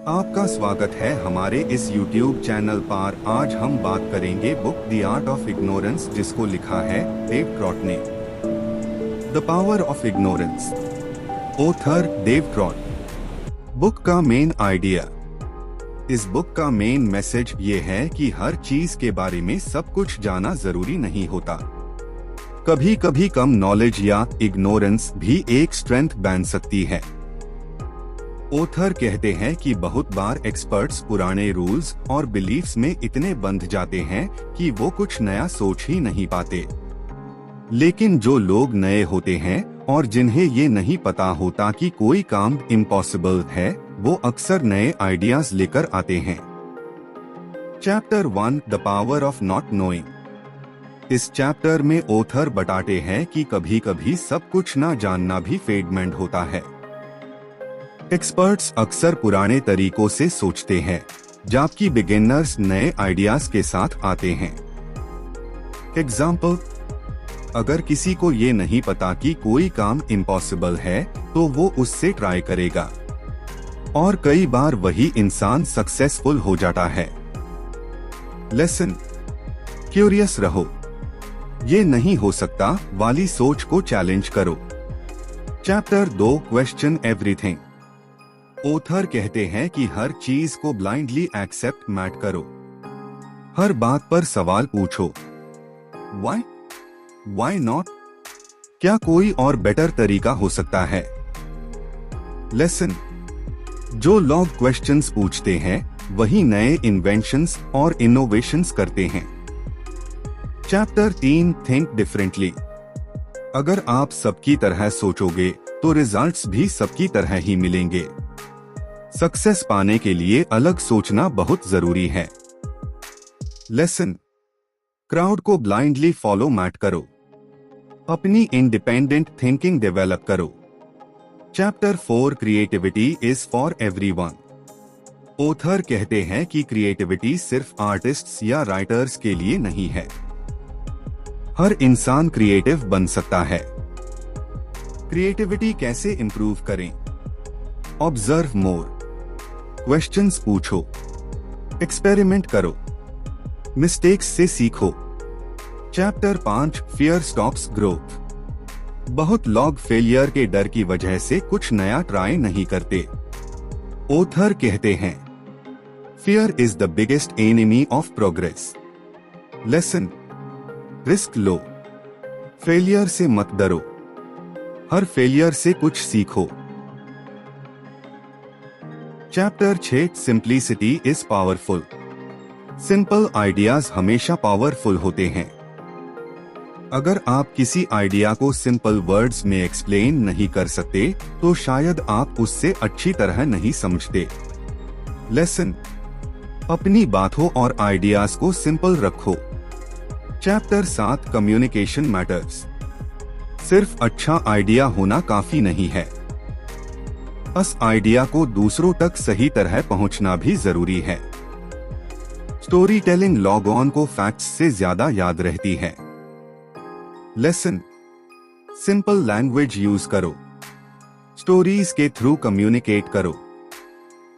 आपका स्वागत है हमारे इस YouTube चैनल पर। आज हम बात करेंगे book the art of ignorance, जिसको लिखा है डेव ट्रॉट ने। The power of ignorance, author Dave Trott. Book का मेन आइडिया। इस बुक का मेन मैसेज ये है कि हर चीज के बारे में सब कुछ जाना जरूरी नहीं होता। कभी कभी कम नॉलेज या इग्नोरेंस भी एक स्ट्रेंथ बन सकती है। ऑथर कहते हैं कि बहुत बार एक्सपर्ट्स पुराने रूल्स और बिलीफ्स में इतने बंध जाते हैं कि वो कुछ नया सोच ही नहीं पाते। लेकिन जो लोग नए होते हैं और जिन्हें ये नहीं पता होता कि कोई काम इम्पॉसिबल है, वो अक्सर नए आइडियाज लेकर आते हैं। Chapter 1, the power of not knowing. इस चैप्टर में ऑथर बताते हैं कि कभी कभी सब कुछ ना जानना भी फेडमेंट होता है। एक्सपर्ट्स अक्सर पुराने तरीकों से सोचते हैं, जबकि बिगिनर्स नए आइडियाज के साथ आते हैं। एग्जाम्पल, अगर किसी को ये नहीं पता कि कोई काम इम्पॉसिबल है, तो वो उससे ट्राई करेगा और कई बार वही इंसान सक्सेसफुल हो जाता है। लेसन, क्यूरियस रहो। ये नहीं हो सकता वाली सोच को चैलेंज करो। Chapter 2, question everything. ऑथर कहते हैं कि हर चीज को ब्लाइंडली एक्सेप्ट मत करो। हर बात पर सवाल पूछो। व्हाई? Why not? क्या कोई और बेटर तरीका हो सकता है? लेसन, जो लोग क्वेश्चंस पूछते हैं वही नए इन्वेंशंस और इनोवेशंस करते हैं। Chapter 3, think differently. अगर आप सबकी तरह सोचोगे तो रिजल्ट्स भी सबकी तरह ही मिलेंगे। सक्सेस पाने के लिए अलग सोचना बहुत जरूरी है। लेसन, क्राउड को ब्लाइंडली फॉलो मत करो। अपनी इंडिपेंडेंट थिंकिंग डेवलप करो। Chapter 4, creativity is for everyone. Author कहते हैं कि क्रिएटिविटी सिर्फ आर्टिस्ट्स या राइटर्स के लिए नहीं है। हर इंसान क्रिएटिव बन सकता है। क्रिएटिविटी कैसे इंप्रूव करें? ऑब्जर्व मोर। क्वेश्चंस पूछो। एक्सपेरिमेंट करो। मिस्टेक्स से सीखो। Chapter 5, fear stops growth. बहुत लोग फेलियर के डर की वजह से कुछ नया ट्राई नहीं करते। ऑथर कहते हैं, fear is the biggest enemy of progress. Lesson, risk low. Failure से मत डरो। हर फेलियर से कुछ सीखो। Chapter 6, simplicity is powerful. Simple ideas हमेशा पावरफुल होते हैं। अगर आप किसी आइडिया को सिंपल वर्ड्स में एक्सप्लेन नहीं कर सकते, तो शायद आप उससे अच्छी तरह नहीं समझते। लेसन, अपनी बातों और आइडियाज को सिंपल रखो। Chapter 7, communication matters. सिर्फ अच्छा आइडिया होना काफी नहीं है। उस आइडिया को दूसरों तक सही तरह पहुंचना भी जरूरी है। स्टोरी टेलिंग लोगों को फैक्ट्स से ज्यादा याद रहती है। लेसन, सिंपल लैंग्वेज यूज करो। स्टोरीज के थ्रू कम्युनिकेट करो।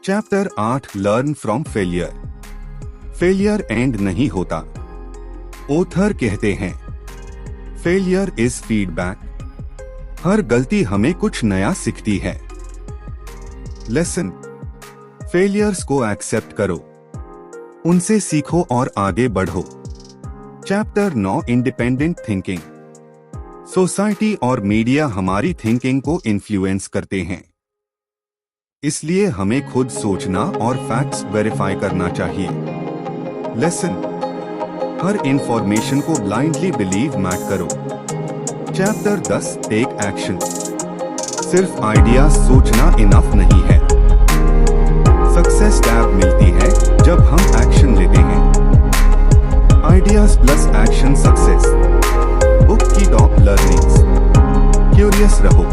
Chapter 8, learn from failure. Failure and नहीं होता। ऑथर कहते हैं, फेलियर इज फीडबैक। हर गलती हमें कुछ नया सिखाती है। लेसन, फेलियर्स को एक्सेप्ट करो। उनसे सीखो और आगे बढ़ो। Chapter 9, independent thinking. सोसाइटी और मीडिया हमारी थिंकिंग को इन्फ्लुएंस करते हैं, इसलिए हमें खुद सोचना और फैक्ट्स वेरीफाई करना चाहिए। लेसन, हर इंफॉर्मेशन को ब्लाइंडली बिलीव मत करो। Chapter 10, take action. सिर्फ आइडिया सोचना इनफ नहीं है। सक्सेस टैब मिलती है जब हम एक्शन लेते हैं। Ideas plus action success. Book की टॉप लर्निंग्स। क्यूरियस रहो।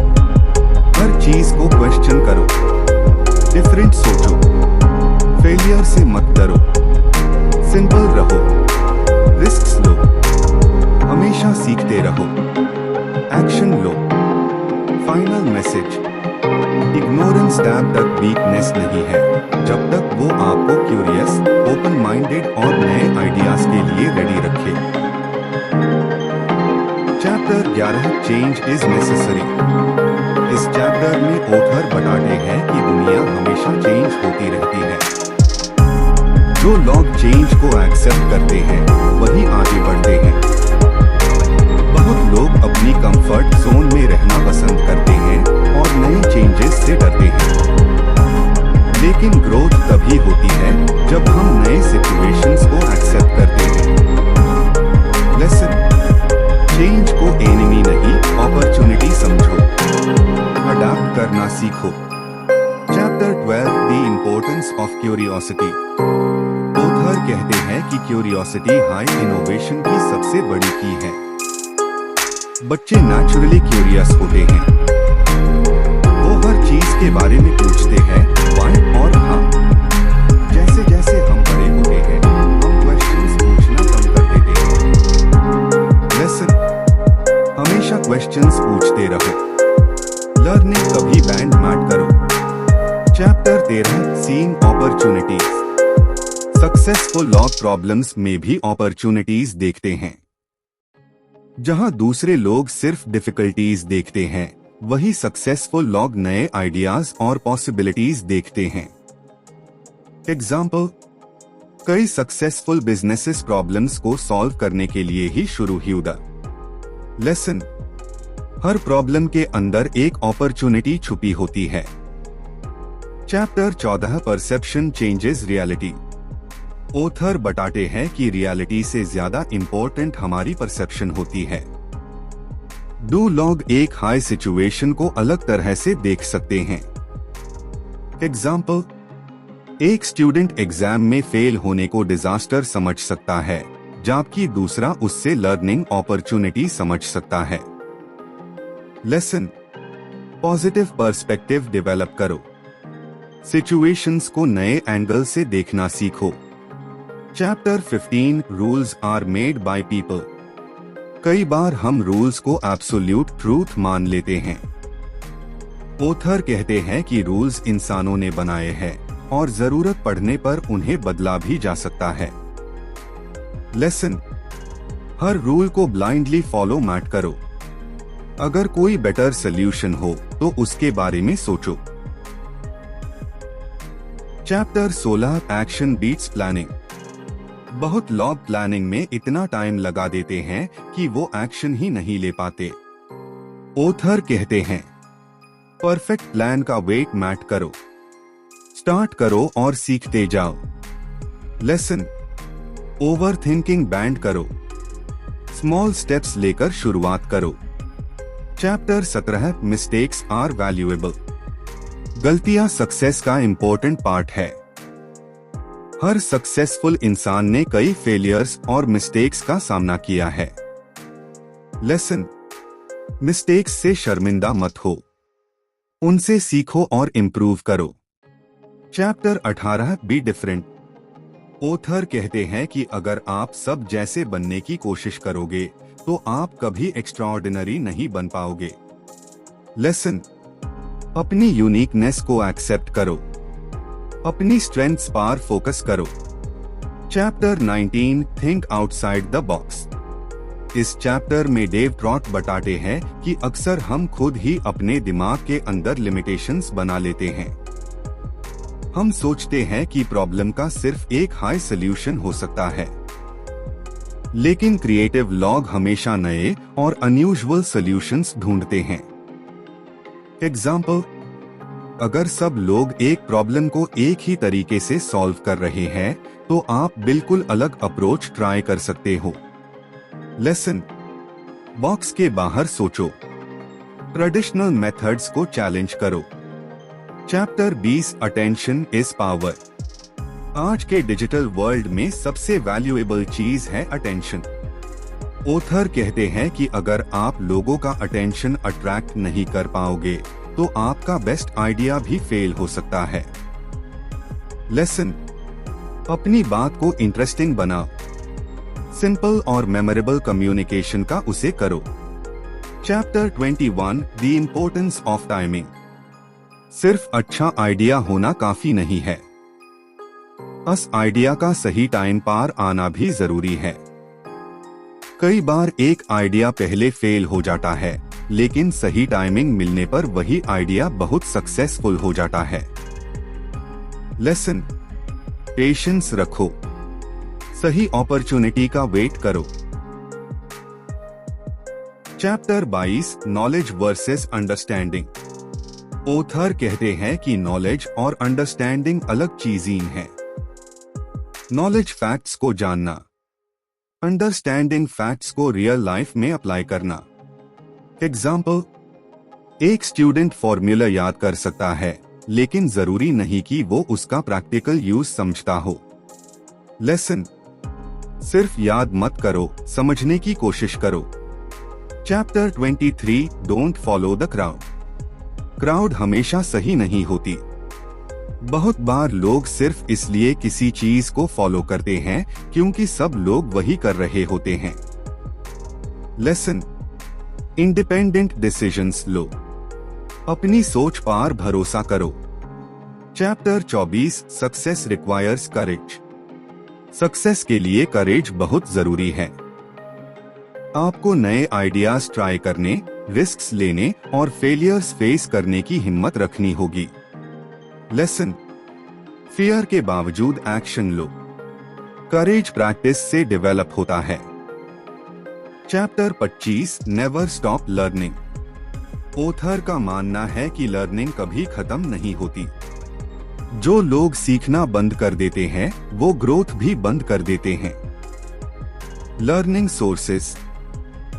हर चीज को क्वेश्चन करो। डिफरेंट सोचो। फेलियर से मत डरो। सिंपल रहो। रिस्क लो। हमेशा सीखते रहो। एक्शन लो। फाइनल मैसेज, इग्नोरेंस तब तक वीकनेस नहीं है जब तक वो आपको क्यूरियस, ओपन माइंडेड और नए आइडियाज के लिए रेडी रखे। Chapter 11 change is necessary. इस चैप्टर में ऑथर बताते हैं कि दुनिया हमेशा चेंज होती रहती है। जो लोग चेंज को एक्सेप्ट करते हैं वही आगे बढ़ते हैं। बहुत लोग अपनी कंफर्ट जोन में रहना पसंद करते हैं और नए चेंजेस से डरते हैं। लेकिन ग्रोथ तभी होती है जब हम नए सिचुएशंस को एक्सेप्ट करते हैं। लेसन, चेंज को एनिमी नहीं अपॉर्चुनिटी समझो, अडॉप्ट करना सीखो। Chapter 12 the importance of curiosity. Author कहते हैं कि क्यूरियोसिटी हाई इनोवेशन की सबसे बड़ी की है। बच्चे नेचुरली क्यूरियस होते हैं। वो हर चीज के बारे में पूछते हैं, व्हाई और हाउ। जैसे जैसे हम बड़े होते हैं हम क्वेश्चंस पूछना कम कर देते हैं। लेसन, हमेशा क्वेश्चंस पूछते रहो। लर्निंग कभी बैंड मत करो। Chapter 13 seeing opportunities. सक्सेसफुल लोग प्रॉब्लम्स में भी अपॉर्चुनिटीज देखते हैं। जहां दूसरे लोग सिर्फ डिफिकल्टीज देखते हैं वही सक्सेसफुल लोग नए आइडियाज और पॉसिबिलिटीज देखते हैं। एग्जाम्पल, कई सक्सेसफुल बिजनेसेस प्रॉब्लम्स को सॉल्व करने के लिए ही शुरू हुआ। लेसन, हर प्रॉब्लम के अंदर एक अपॉर्चुनिटी छुपी होती है। Chapter 14 perception changes reality. Author बताते हैं कि रियलिटी से ज्यादा इंपॉर्टेंट हमारी परसेप्शन होती है। दो लोग एक हाई सिचुएशन को अलग तरह से देख सकते हैं। एग्जाम्पल, एक स्टूडेंट एग्जाम में फेल होने को डिजास्टर समझ सकता है जबकि दूसरा उससे लर्निंग अपॉर्चुनिटी समझ सकता है। लेसन, पॉजिटिव पर्सपेक्टिव डेवलप करो। सिचुएशंस को नए एंगल से देखना सीखो। Chapter 15 rules are made by people. कई बार हम रूल्स को एब्सोल्यूट ट्रूथ मान लेते हैं। ऑथर कहते हैं कि रूल्स इंसानों ने बनाए हैं और जरूरत पड़ने पर उन्हें बदला भी जा सकता है। लेसन, हर रूल को ब्लाइंडली फॉलो मत करो। अगर कोई बेटर सोल्यूशन हो तो उसके बारे में सोचो। Chapter 16 action beats planning. बहुत लोग प्लानिंग में इतना टाइम लगा देते हैं कि वो एक्शन ही नहीं ले पाते। ऑथर कहते हैं, परफेक्ट प्लान का वेट मत करो, स्टार्ट करो और सीखते जाओ। लेसन, ओवर थिंकिंग बैंड करो, स्मॉल स्टेप्स लेकर शुरुआत करो। चैप्टर 17 मिस्टेक्स आर वैल्यूएबल। गलतियां सक्सेस का इम्पोर्टेंट पार्ट है। हर सक्सेसफुल इंसान ने कई फेलियर्स और मिस्टेक्स का सामना किया है। लेसन, मिस्टेक्स से शर्मिंदा मत हो, उनसे सीखो और इम्प्रूव करो। Chapter 18 be different. ऑथर कहते हैं कि अगर आप सब जैसे बनने की कोशिश करोगे तो आप कभी एक्स्ट्राऑर्डिनरी नहीं बन पाओगे। लेसन, अपनी यूनिकनेस को एक्सेप्ट करो, अपनी स्ट्रेंथ्स पर फोकस करो। Chapter 19 think outside the box. इस चैप्टर में डेव ट्रॉट बताते हैं कि अक्सर हम खुद ही अपने दिमाग के अंदर लिमिटेशंस बना लेते हैं। हम सोचते हैं कि प्रॉब्लम का सिर्फ एक हाई सॉल्यूशन हो सकता है, लेकिन क्रिएटिव लोग हमेशा नए और अनयूजुअल सॉल्यूशंस ढूंढते हैं। एग्जाम्पल, अगर सब लोग एक प्रॉब्लम को एक ही तरीके से सॉल्व कर रहे हैं तो आप बिल्कुल अलग अप्रोच ट्राई कर सकते हो। लेसन, बॉक्स के बाहर सोचो, ट्रेडिशनल मेथड्स को चैलेंज करो। Chapter 20 attention is power. आज के डिजिटल वर्ल्ड में सबसे वैल्यूएबल चीज है अटेंशन। ऑथर कहते हैं कि अगर आप लोगों का अटेंशन अट्रैक्ट नहीं कर पाओगे तो आपका बेस्ट आइडिया भी फेल हो सकता है। लेसन, अपनी बात को इंटरेस्टिंग बनाओ, सिंपल और मेमोरेबल कम्युनिकेशन का उसे करो। Chapter 21 the importance of timing. सिर्फ अच्छा आइडिया होना काफी नहीं है, उस आइडिया का सही टाइम पर आना भी जरूरी है। कई बार एक आइडिया पहले फेल हो जाता है, लेकिन सही टाइमिंग मिलने पर वही आइडिया बहुत सक्सेसफुल हो जाता है। लेसन, पेशेंस रखो, सही अपॉर्चुनिटी का वेट करो। Chapter 22, knowledge versus understanding. Author कहते हैं कि नॉलेज और अंडरस्टैंडिंग अलग चीजें हैं। नॉलेज फैक्ट्स को जानना, अंडरस्टैंडिंग फैक्ट्स को रियल लाइफ में अप्लाई करना। एग्जाम्पल, एक स्टूडेंट फॉर्मूला याद कर सकता है, लेकिन जरूरी नहीं कि वो उसका प्रैक्टिकल यूज समझता हो। लेसन, सिर्फ याद मत करो, समझने की कोशिश करो। Chapter 23, don't follow the crowd. Crowd हमेशा सही नहीं होती। बहुत बार लोग सिर्फ इसलिए किसी चीज को फॉलो करते हैं क्योंकि सब लोग वही कर रहे होते हैं। लेसन, इंडिपेंडेंट डिसीजंस लो, अपनी सोच पर भरोसा करो। चैप्टर 24, सक्सेस रिक्वायर्स करेज। सक्सेस के लिए करेज बहुत जरूरी है। आपको नए आइडियाज ट्राई करने, रिस्क्स लेने और फेलियर्स फेस करने की हिम्मत रखनी होगी। लेसन, फियर के बावजूद एक्शन लो, करेज प्रैक्टिस से डेवलप होता है। Chapter 25, never stop learning. Author का मानना है कि लर्निंग कभी खत्म नहीं होती। जो लोग सीखना बंद कर देते हैं, वो ग्रोथ भी बंद कर देते हैं। Learning sources,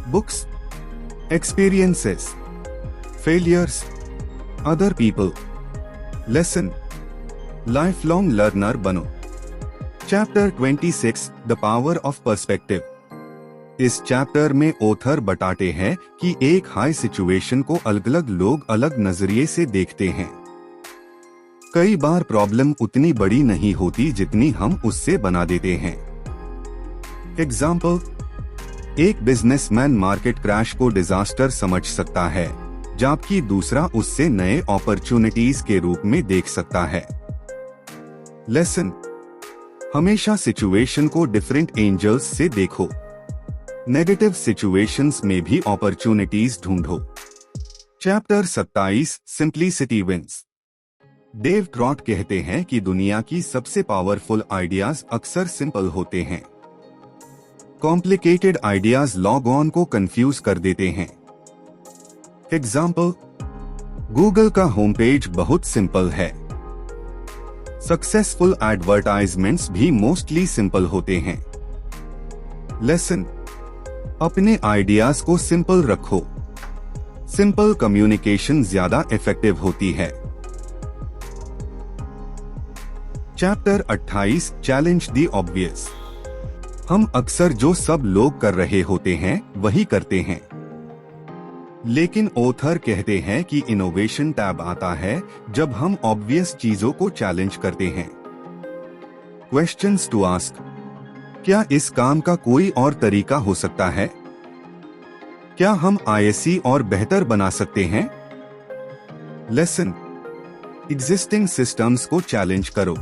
books, experiences, failures, other people. Lesson, lifelong learner बनो। Chapter 26, the power of perspective. इस चैप्टर में ऑथर बताते हैं कि एक हाई सिचुएशन को अलग अलग लोग अलग नजरिए से देखते हैं। कई बार प्रॉब्लम उतनी बड़ी नहीं होती जितनी हम उससे बना देते हैं। एग्जाम्पल, एक बिजनेसमैन मार्केट क्रैश को डिजास्टर समझ सकता है, जबकि दूसरा उससे नए अपॉर्चुनिटीज के रूप में देख सकता है। लेसन, हमेशा सिचुएशन को डिफरेंट एंगल्स से देखो। नेगेटिव सिचुएशंस में भी अपॉर्चुनिटीज ढूंढो। Chapter 27, simplicity wins. Dave Trott कहते हैं कि दुनिया की सबसे पावरफुल आइडियाज अक्सर सिंपल होते हैं। कॉम्प्लिकेटेड आइडियाज लॉग ऑन को कंफ्यूज कर देते हैं। एग्जाम्पल, गूगल का होम पेज बहुत सिंपल है। सक्सेसफुल एडवर्टाइजमेंट्स भी मोस्टली सिंपल होते हैं। लेसन, अपने आइडियाज को सिंपल रखो। सिंपल कम्युनिकेशन ज्यादा इफेक्टिव होती है। Chapter 28, challenge the obvious. हम अक्सर जो सब लोग कर रहे होते हैं वही करते हैं, लेकिन ऑथर कहते हैं कि इनोवेशन तब आता है जब हम ऑब्वियस चीजों को चैलेंज करते हैं। क्वेश्चंस टू आस्क, क्या इस काम का कोई और तरीका हो सकता है? क्या हम आईएससी और बेहतर बना सकते हैं? लेसन, एग्जिस्टिंग सिस्टम्स को चैलेंज करो।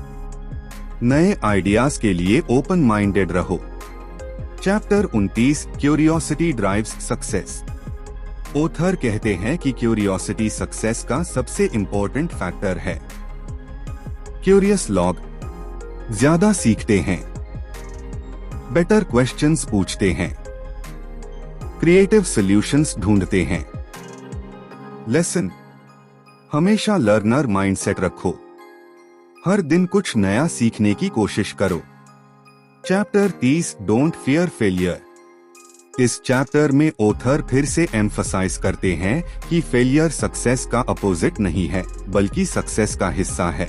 नए आइडियाज के लिए ओपन माइंडेड रहो। Chapter 29, curiosity drives success. Author कहते हैं कि क्यूरियोसिटी सक्सेस का सबसे इंपॉर्टेंट फैक्टर है। क्यूरियस लोग ज्यादा सीखते हैं, बेटर क्वेश्चंस पूछते हैं, क्रिएटिव सॉल्यूशंस ढूंढते हैं। लेसन, हमेशा लर्नर माइंडसेट रखो। हर दिन कुछ नया सीखने की कोशिश करो। Chapter 30, don't fear failure. इस चैप्टर में ऑथर फिर से एम्फसाइज करते हैं कि फेलियर सक्सेस का अपोजिट नहीं है, बल्कि सक्सेस का हिस्सा है।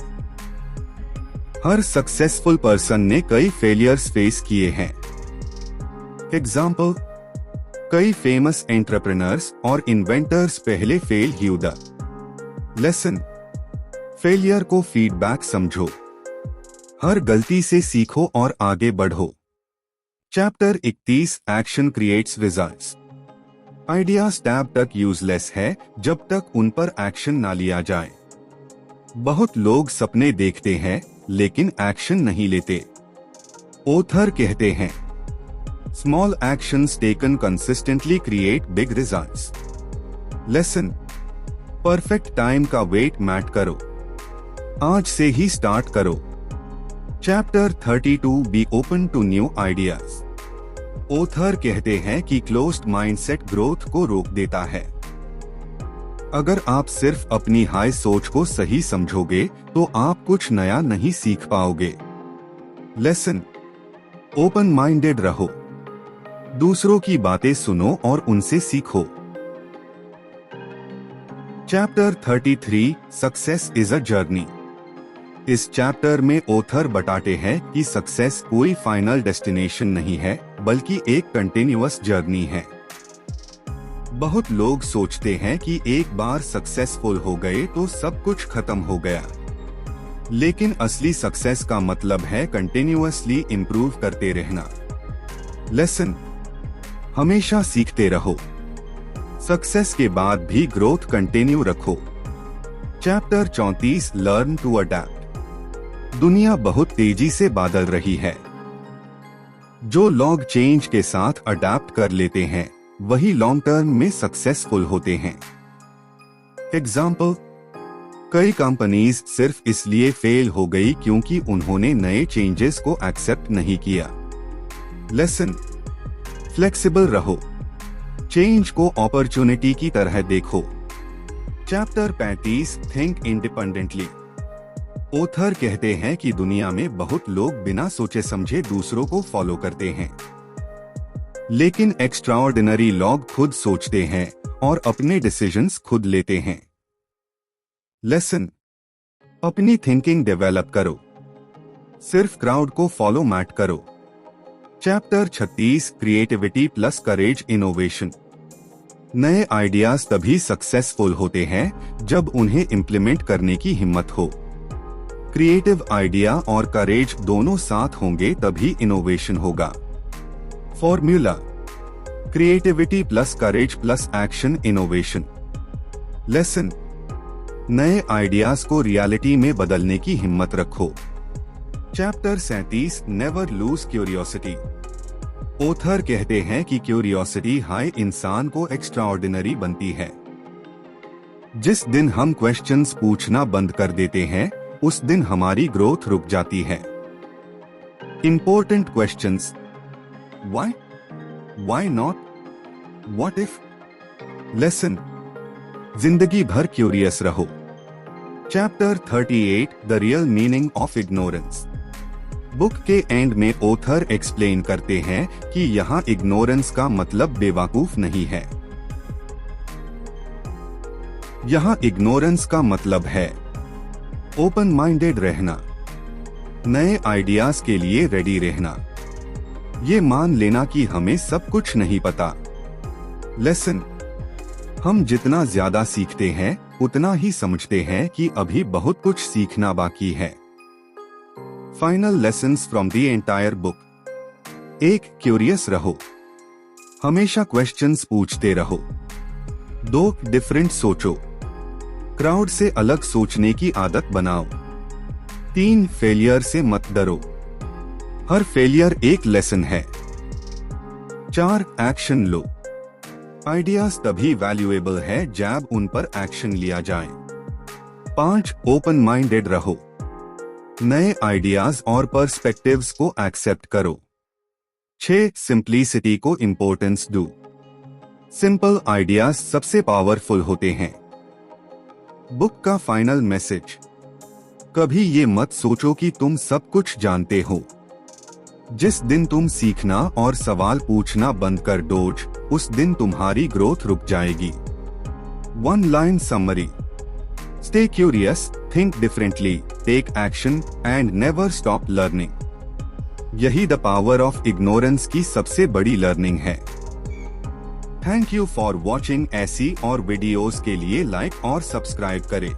हर सक्सेसफुल पर्सन ने कई फेलियर्स फेस किए हैं। एग्जाम्पल, कई फेमस एंटरप्रेन्योर्स और इन्वेंटर्स पहले फेल हुए। लेसन, फेलियर को फीडबैक समझो। हर गलती से सीखो और आगे बढ़ो। Chapter 31, action creates results. Ideas तब तक यूजलेस है जब तक उन पर एक्शन ना लिया जाए। बहुत लोग सपने देखते हैं लेकिन एक्शन नहीं लेते। ऑथर कहते हैं, small actions taken consistently create big results. Lesson, perfect time का वेट मत करो, आज से ही स्टार्ट करो। Chapter 32, be open to new ideas. Author कहते हैं कि क्लोज्ड माइंडसेट ग्रोथ को रोक देता है। अगर आप सिर्फ अपनी हाई सोच को सही समझोगे तो आप कुछ नया नहीं सीख पाओगे। लेसन, ओपन माइंडेड रहो, दूसरों की बातें सुनो और उनसे सीखो। Chapter 33, success is a journey. इस चैप्टर में ऑथर बताते हैं कि सक्सेस कोई फाइनल डेस्टिनेशन नहीं है बल्कि एक कंटिन्यूअस जर्नी है। बहुत लोग सोचते हैं कि एक बार सक्सेसफुल हो गए तो सब कुछ खत्म हो गया, लेकिन असली सक्सेस का मतलब है कंटिन्यूअसली इम्प्रूव करते रहना। लेसन, हमेशा सीखते रहो, सक्सेस के बाद भी ग्रोथ कंटिन्यू रखो। Chapter 34, learn to adapt. दुनिया बहुत तेजी से बदल रही है। जो लोग चेंज के साथ अडैप्ट कर लेते हैं वही लॉन्ग टर्म में सक्सेसफुल होते हैं। एग्जाम्पल, कई कंपनीज सिर्फ इसलिए फेल हो गई क्योंकि उन्होंने नए चेंजेस को एक्सेप्ट नहीं किया। लेसन, फ्लेक्सिबल रहो, चेंज को अपॉर्चुनिटी की तरह देखो। Chapter 35, think independently. ऑथर कहते हैं कि दुनिया में बहुत लोग बिना सोचे समझे दूसरों को फॉलो करते हैं, लेकिन एक्स्ट्राऑर्डिनरी लोग खुद सोचते हैं और अपने डिसीजंस खुद लेते हैं। लेसन, अपनी थिंकिंग डेवलप करो, सिर्फ क्राउड को फॉलो मत करो। चैप्टर 36, क्रिएटिविटी प्लस करेज इनोवेशन। नए आइडियाज तभी सक्सेसफुल होते हैं जब उन्हें इम्प्लीमेंट करने की हिम्मत हो। क्रिएटिव आइडिया और करेज दोनों साथ होंगे तभी इनोवेशन होगा। Formula, creativity plus courage plus action innovation. Lesson, नए आइडियाज को रियलिटी में बदलने की हिम्मत रखो। Chapter 37, never lose curiosity. Author कहते हैं कि क्यूरियोसिटी हाई इंसान को एक्स्ट्राऑर्डिनरी बनती है। जिस दिन हम क्वेश्चंस पूछना बंद कर देते हैं उस दिन हमारी ग्रोथ रुक जाती है। Important questions, why, why not, what if. Lesson, जिंदगी भर क्यूरियस रहो। Chapter 38, the real meaning of ignorance. Book के एंड में ऑथर एक्सप्लेन करते हैं कि यहाँ इग्नोरेंस का मतलब बेवकूफ नहीं है। यहाँ इग्नोरेंस का मतलब है ओपन माइंडेड रहना, नए आइडियाज के लिए रेडी रहना, ये मान लेना कि हमें सब कुछ नहीं पता। लेसन, हम जितना ज्यादा सीखते हैं उतना ही समझते हैं कि अभी बहुत कुछ सीखना बाकी है। Final lessons from the entire book. 1, curious रहो, हमेशा क्वेश्चंस पूछते रहो। 2, डिफरेंट सोचो, क्राउड से अलग सोचने की आदत बनाओ। 3, फेलियर से मत डरो, हर फेलियर एक लेसन है। 4, एक्शन लो, आइडियाज तभी वैल्यूएबल है जब उन पर एक्शन लिया जाए। 5, ओपन माइंडेड रहो, नए आइडियाज और पर्सपेक्टिव्स को एक्सेप्ट करो। 6, सिंप्लिसिटी को इंपॉर्टेंस दो, सिंपल आइडियाज सबसे पावरफुल होते हैं। बुक का फाइनल मैसेज, कभी ये मत सोचो कि तुम सब कुछ जानते हो। जिस दिन तुम सीखना और सवाल पूछना बंद कर दोगे, उस दिन तुम्हारी ग्रोथ रुक जाएगी। 1 line summary, stay curious, think differently, take action and never stop learning. यही द पावर ऑफ इग्नोरेंस की सबसे बड़ी लर्निंग है। Thank you for watching. ऐसी और वीडियोस के लिए लाइक और सब्सक्राइब करें।